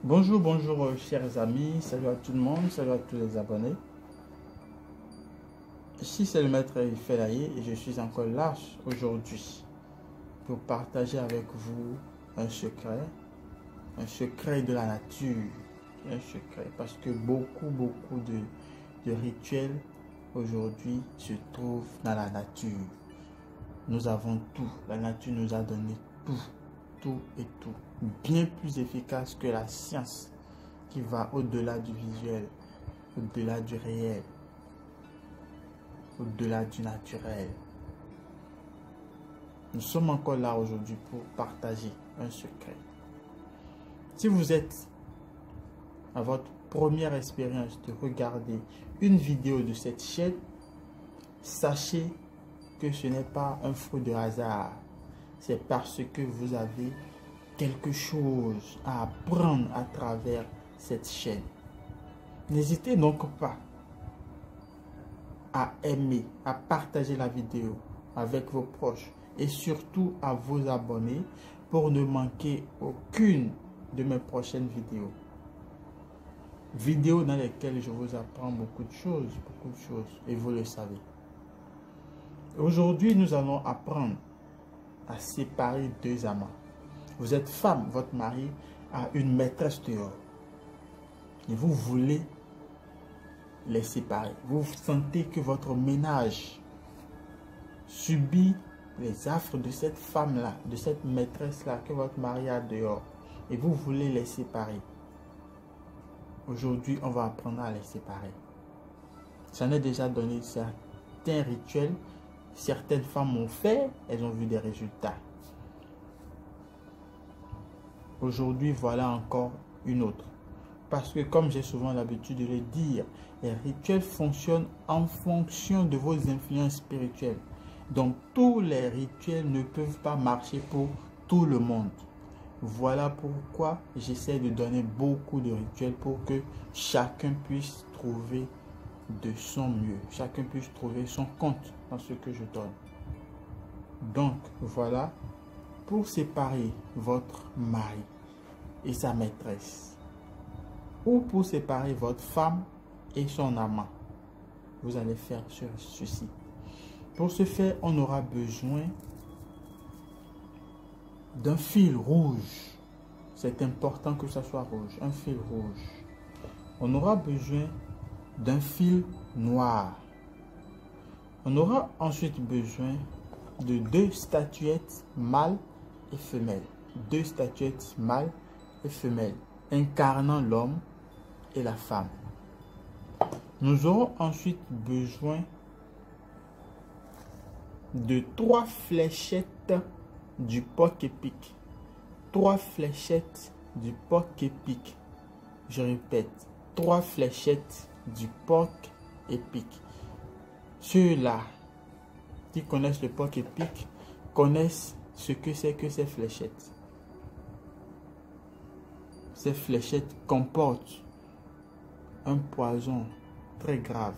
Bonjour, bonjour chers amis, salut à tout le monde, salut à tous les abonnés. Ici c'est le maître Felaye et je suis encore là aujourd'hui pour partager avec vous un secret de la nature, un secret parce que beaucoup de rituels aujourd'hui se trouvent dans la nature. Nous avons tout, la nature nous a donné tout et tout, bien plus efficace que la science qui va au-delà du visuel, au-delà du réel, au-delà du naturel. Nous sommes encore là aujourd'hui pour partager un secret. Si vous êtes à votre première expérience de regarder une vidéo de cette chaîne, sachez que ce n'est pas un fruit de hasard. C'est parce que vous avez quelque chose à apprendre à travers cette chaîne. N'hésitez donc pas à aimer, à partager la vidéo avec vos proches et surtout à vous abonner pour ne manquer aucune de mes prochaines vidéos. Vidéos dans lesquelles je vous apprends beaucoup de choses et vous le savez. Aujourd'hui, nous allons apprendre à séparer deux amants. Vous êtes femme, votre mari a une maîtresse dehors et vous voulez les séparer. Vous sentez que votre ménage subit les affres de cette femme-là, de cette maîtresse-là que votre mari a dehors et vous voulez les séparer. Aujourd'hui, on va apprendre à les séparer. J'en ai déjà donné certains rituels. Certaines femmes ont fait, elles ont vu des résultats. Aujourd'hui, voilà encore une autre. Parce que comme j'ai souvent l'habitude de le dire, les rituels fonctionnent en fonction de vos influences spirituelles. Donc, tous les rituels ne peuvent pas marcher pour tout le monde. Voilà pourquoi j'essaie de donner beaucoup de rituels pour que chacun puisse trouver de son mieux. Chacun puisse trouver son compte dans ce que je donne. Donc, voilà, pour séparer votre mari et sa maîtresse, ou pour séparer votre femme et son amant, vous allez faire ceci. Pour ce faire, on aura besoin d'un fil rouge. C'est important que ça soit rouge, un fil rouge. On aura besoin d'un fil noir. On aura ensuite besoin de deux statuettes mâles et femelles. Deux statuettes mâles et femelles, incarnant l'homme et la femme. Nous aurons ensuite besoin de 3 fléchettes du porc-épic. 3 fléchettes du porc-épic. Je répète, 3 fléchettes du porc-épic. Ceux-là qui connaissent le porc-épic connaissent ce que c'est que ces fléchettes. Ces fléchettes comportent un poison très grave.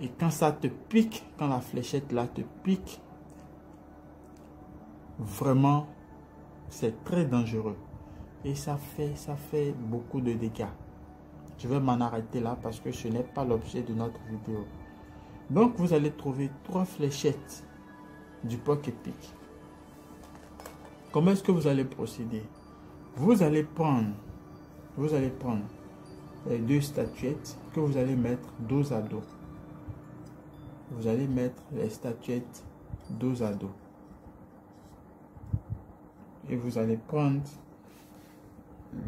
Et quand ça te pique, quand la fléchette là te pique, vraiment, c'est très dangereux. Et ça fait beaucoup de dégâts. Je vais m'en arrêter là parce que ce n'est pas l'objet de notre vidéo. Donc, vous allez trouver 3 fléchettes du porc-épic. Comment est-ce que vous allez procéder? Vous allez prendre les 2 statuettes que vous allez mettre dos à dos. Vous allez mettre les statuettes dos à dos. Et vous allez prendre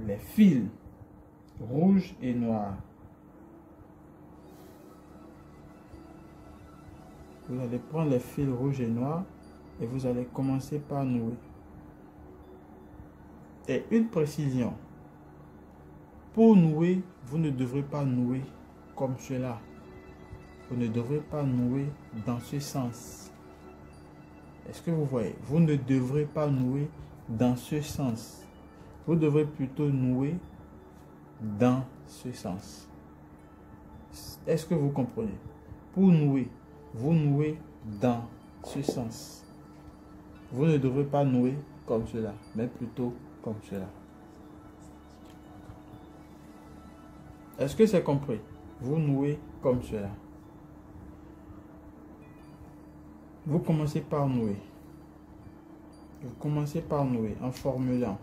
les fils rouges et noirs. Vous allez prendre les fils rouges et noirs et vous allez commencer par nouer. Et une précision. Pour nouer, vous ne devrez pas nouer comme cela. Vous ne devrez pas nouer dans ce sens. Est-ce que vous voyez? Vous ne devrez pas nouer dans ce sens. Vous devrez plutôt nouer dans ce sens. Est-ce que vous comprenez? Pour nouer, vous nouez dans ce sens. Vous ne devrez pas nouer comme cela, mais plutôt comme cela. Est-ce que c'est compris? Vous nouez comme cela. Vous commencez par nouer. Vous commencez par nouer en formulant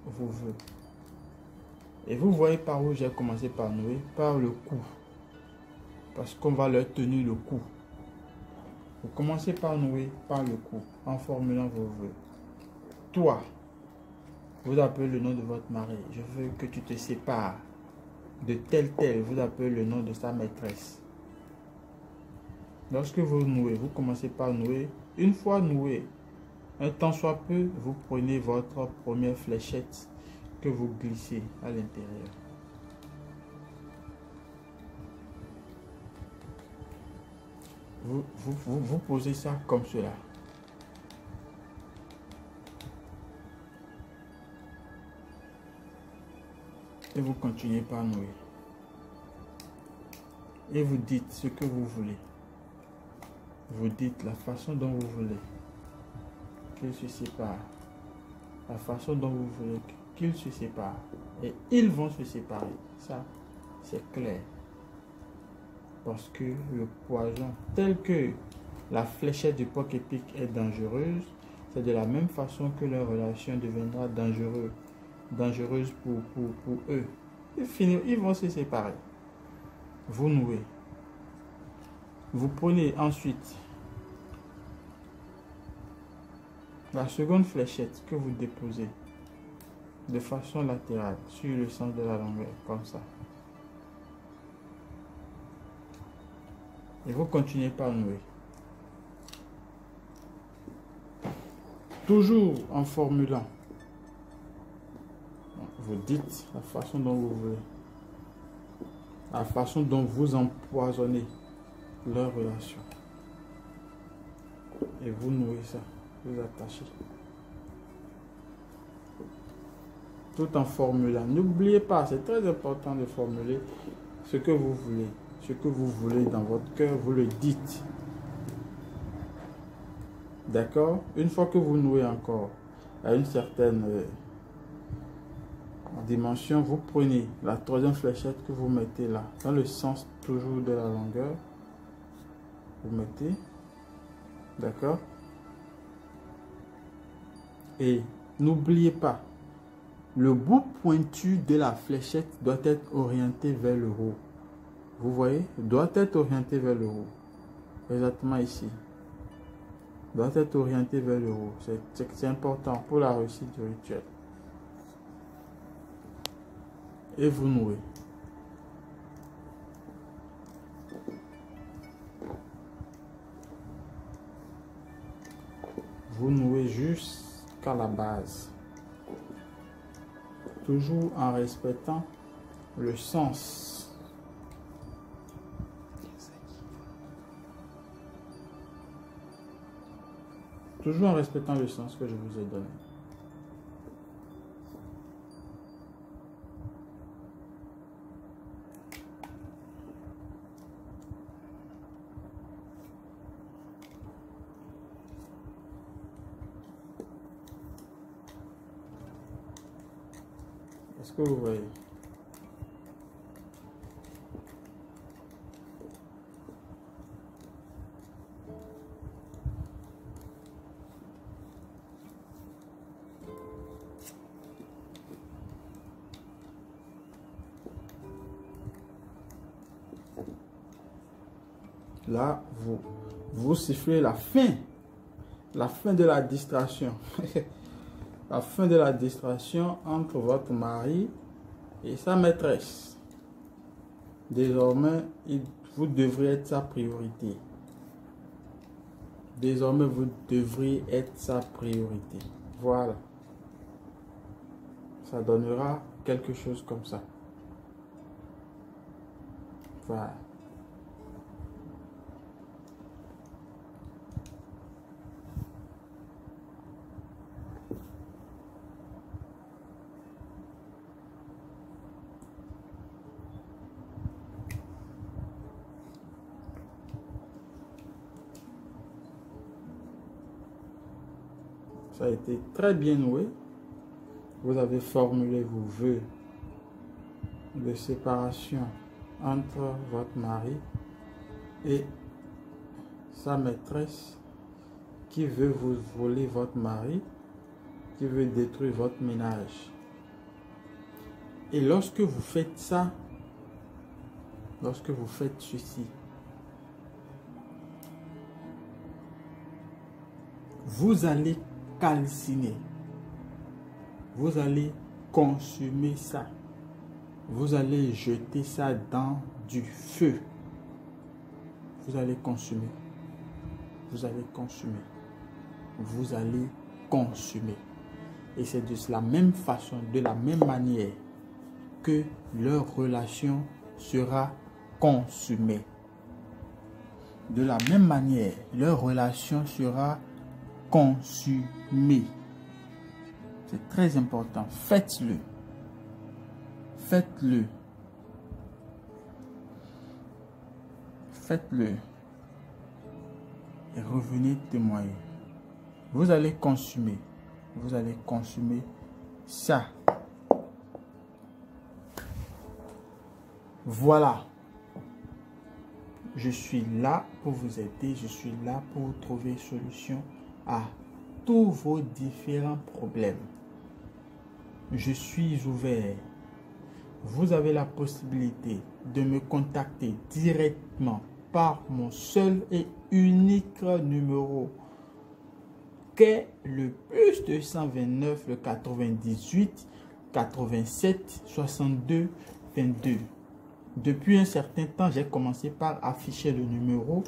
vos vœux. Et vous voyez par où j'ai commencé par nouer? Par le cou. Parce qu'on va leur tenir le cou. Vous commencez par nouer par le cou en formulant vos vœux. Toi, vous appelez le nom de votre mari. Je veux que tu te sépares de tel. Vous appelez le nom de sa maîtresse. Lorsque vous nouez, vous commencez par nouer. Une fois noué, un temps soit peu, vous prenez votre première fléchette que vous glissez à l'intérieur. Vous posez ça comme cela. Et vous continuez par nouer. Et vous dites ce que vous voulez. Vous dites la façon dont vous voulez qu'ils se séparent. La façon dont vous voulez qu'ils se séparent. Et ils vont se séparer. Ça, c'est clair. Parce que le poison, tel que la fléchette du porc épic est dangereuse, c'est de la même façon que leur relation deviendra dangereuse pour eux. Ils vont se séparer. Vous nouez. Vous prenez ensuite la seconde fléchette que vous déposez de façon latérale sur le sens de la longueur, comme ça. Et vous continuez par nouer. Toujours en formulant. Vous dites la façon dont vous voulez. La façon dont vous empoisonnez leur relation. Et vous nouez ça. Vous attachez. Tout en formulant. N'oubliez pas, c'est très important de formuler ce que vous voulez. Ce que vous voulez dans votre cœur, vous le dites. D'accord? Une fois que vous nouez encore à une certaine dimension, vous prenez la troisième fléchette que vous mettez là, dans le sens toujours de la longueur. Vous mettez. D'accord? Et n'oubliez pas, le bout pointu de la fléchette doit être orienté vers le haut. Vous voyez, doit être orienté vers le haut. Exactement ici. Doit être orienté vers le haut. C'est important pour la réussite du rituel. Et vous nouez. Vous nouez jusqu'à la base. Toujours en respectant le sens. Toujours en respectant le sens que je vous ai donné. Est-ce que vous voyez? Là, vous sifflez la fin de la distraction. La fin de la distraction entre votre mari et sa maîtresse. Désormais, vous devrez être sa priorité. Désormais, vous devriez être sa priorité. Voilà. Ça donnera quelque chose comme ça. Voilà. Ça a été très bien noué. Vous avez formulé vos vœux de séparation entre votre mari et sa maîtresse qui veut vous voler votre mari, qui veut détruire votre ménage. Et lorsque vous faites ça, lorsque vous faites ceci, vous allez calciner, vous allez consumer ça, vous allez jeter ça dans du feu. Vous allez consommer, vous allez consommer, vous allez consommer. Et c'est de la même façon, de la même manière que leur relation sera consumée. De la même manière, leur relation sera consumée. C'est très important. Faites-le. Faites-le. Faites-le. Et revenez témoigner. Vous allez consommer. Vous allez consommer ça. Voilà. Je suis là pour vous aider. Je suis là pour trouver solution à tous vos différents problèmes. Je suis ouvert. Vous avez la possibilité de me contacter directement par mon seul et unique numéro qu'est le plus 229 le 98 87 62 22. Depuis un certain temps, j'ai commencé par afficher le numéro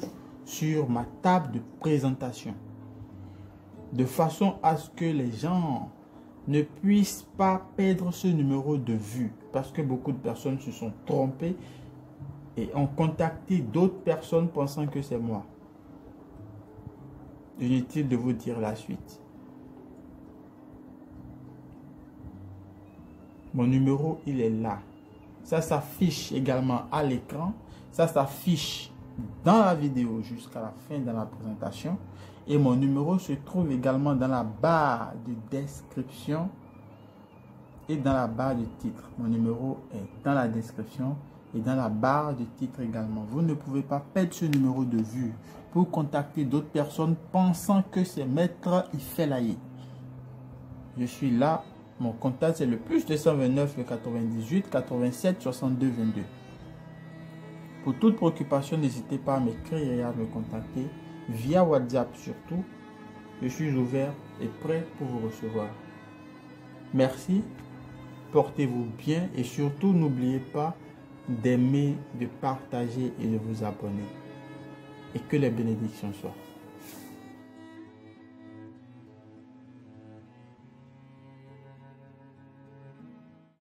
sur ma table de présentation, de façon à ce que les gens ne puissent pas perdre ce numéro de vue, parce que beaucoup de personnes se sont trompées et ont contacté d'autres personnes pensant que c'est moi. Inutile de vous dire la suite. Mon numéro, il est là. Ça s'affiche également à l'écran. Ça s'affiche dans la vidéo jusqu'à la fin de la présentation. Et mon numéro se trouve également dans la barre de description et dans la barre de titre. Mon numéro est dans la description et dans la barre de titre également. Vous ne pouvez pas perdre ce numéro de vue pour contacter d'autres personnes pensant que c'est Maître Ifelaye. Je suis là. Mon contact c'est le plus 229 le 98 87 62 22. Pour toute préoccupation, n'hésitez pas à m'écrire et à me contacter via WhatsApp surtout. Je suis ouvert et prêt pour vous recevoir. Merci, portez-vous bien et surtout n'oubliez pas d'aimer, de partager et de vous abonner. Et que les bénédictions soient.